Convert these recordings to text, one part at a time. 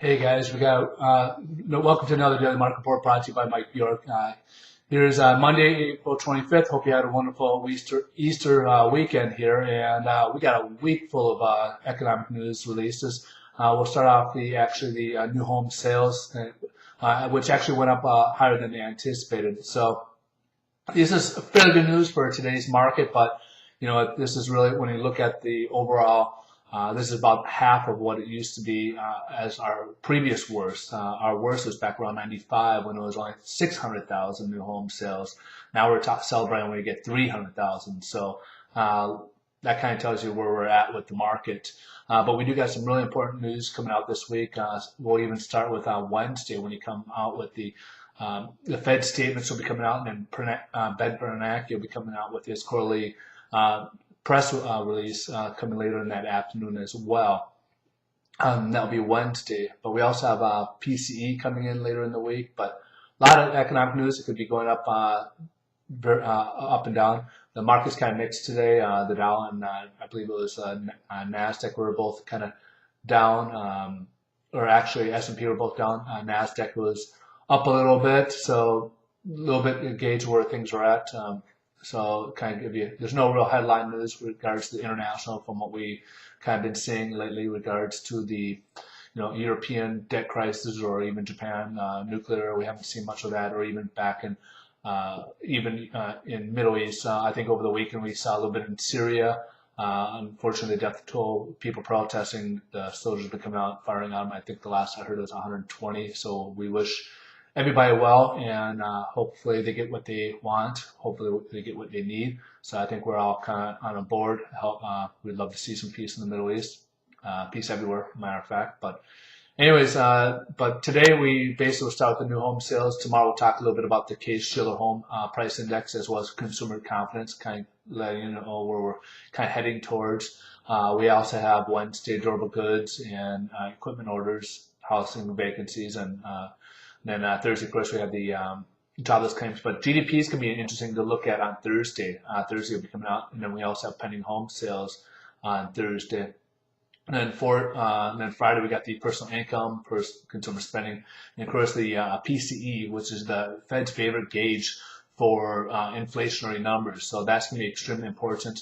Hey guys, welcome to another Daily Market Report brought to you by Mike Bjork. Here's Monday, April 25th. Hope you had a wonderful Easter weekend here, and we got a week full of economic news releases. We'll start off the new home sales, which actually went up higher than they anticipated. So this is fairly good news for today's market, but this is really when you look at the overall. This is about half of what it used to be as our previous worst. Our worst was back around 95 when it was only 600,000 new home sales. Now we're celebrating when we get 300,000. So that kind of tells you where we're at with the market. But we do got some really important news coming out this week. We'll even start with Wednesday when you come out with the Fed statements will be coming out, and then Ben Bernanke will be coming out with his quarterly press release coming later in that afternoon as well. That'll be Wednesday. But we also have PCE coming in later in the week. But a lot of economic news. It could be going up up and down. The market's kind of mixed today. The Dow and I believe it was NASDAQ were both kind of down, or actually S&P were both down. NASDAQ was up a little bit, so a little bit to gauge where things are at. So kind of give you, there's no real headline news with regards to the international from what we kind of been seeing lately with regards to the, European debt crisis or even Japan nuclear. We haven't seen much of that, or even back in in Middle East. I think over the weekend we saw a little bit in Syria. Unfortunately, the death toll, people protesting, the soldiers have been coming out firing on them. I think the last I heard it was 120. So we wish everybody well, and hopefully they get what they want. Hopefully they get what they need. So I think we're all kind of on a board. We'd love to see some peace in the Middle East, peace everywhere, matter of fact. But anyways, but today we basically will start with the new home sales. Tomorrow we'll talk a little bit about the Case-Shiller Home Price Index as well as consumer confidence, kind of letting you know where we're kind of heading towards. We also have Wednesday durable goods and equipment orders, housing vacancies, and then Thursday, of course, we have the jobless claims. But GDP is going to be interesting to look at on Thursday. Thursday will be coming out, and then we also have pending home sales on Thursday. And then Friday, we got the personal income, consumer spending, and of course the PCE, which is the Fed's favorite gauge for inflationary numbers. So that's going to be extremely important.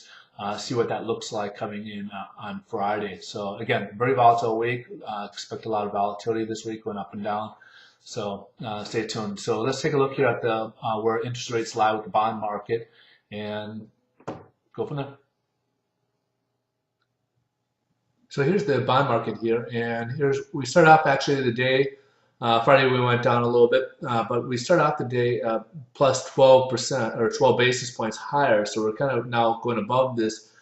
See what that looks like coming in on Friday. So again, very volatile week. Expect a lot of volatility this week, going up and down. So stay tuned. So let's take a look here at the where interest rates lie with the bond market, and go from there. So here's the bond market here, and we start off actually the day. Friday we went down a little bit, but we start off the day plus 12% or 12 basis points higher. So we're kind of now going above this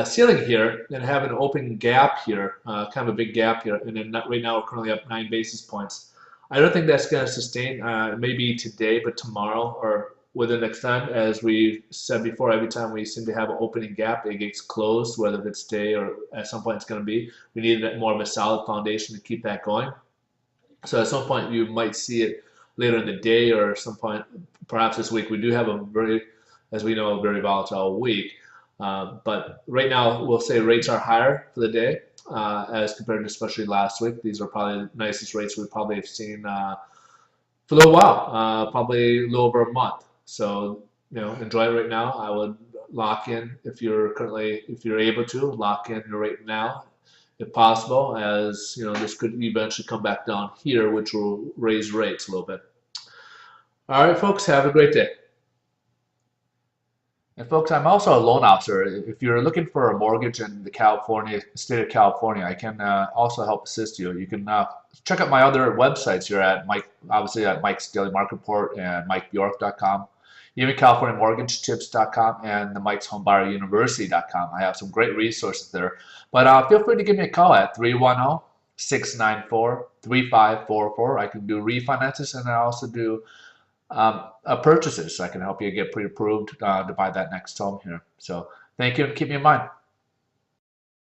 ceiling here and have an open gap here, kind of a big gap here, and then right now we're currently up 9 basis points. I don't think that's going to sustain, maybe today, but tomorrow or within the next time. As we said before, every time we seem to have an opening gap, it gets closed, whether it's today or at some point it's going to be. We need more of a solid foundation to keep that going. So at some point you might see it later in the day or at some point, perhaps this week. We do have a very, as we know, a very volatile week. But right now we'll say rates are higher for the day. As compared to especially last week. These are probably the nicest rates we probably have seen for a little while, probably a little over a month. So, enjoy it right now. I would lock in if you're able to, lock in your rate now, if possible, as this could eventually come back down here, which will raise rates a little bit. All right, folks, have a great day. And folks, I'm also a loan officer. If you're looking for a mortgage in the state of California, I can also help assist you. You can check out my other websites here at obviously at Mike's Daily Market Report and MikeBjork.com, even CaliforniaMortgageTips.com and the Mike's HomeBuyerUniversity.com. I have some great resources there. But feel free to give me a call at 310-694-3544. I can do refinances, and I also do purchases, so I can help you get pre-approved to buy that next home here. So thank you, and keep me in mind.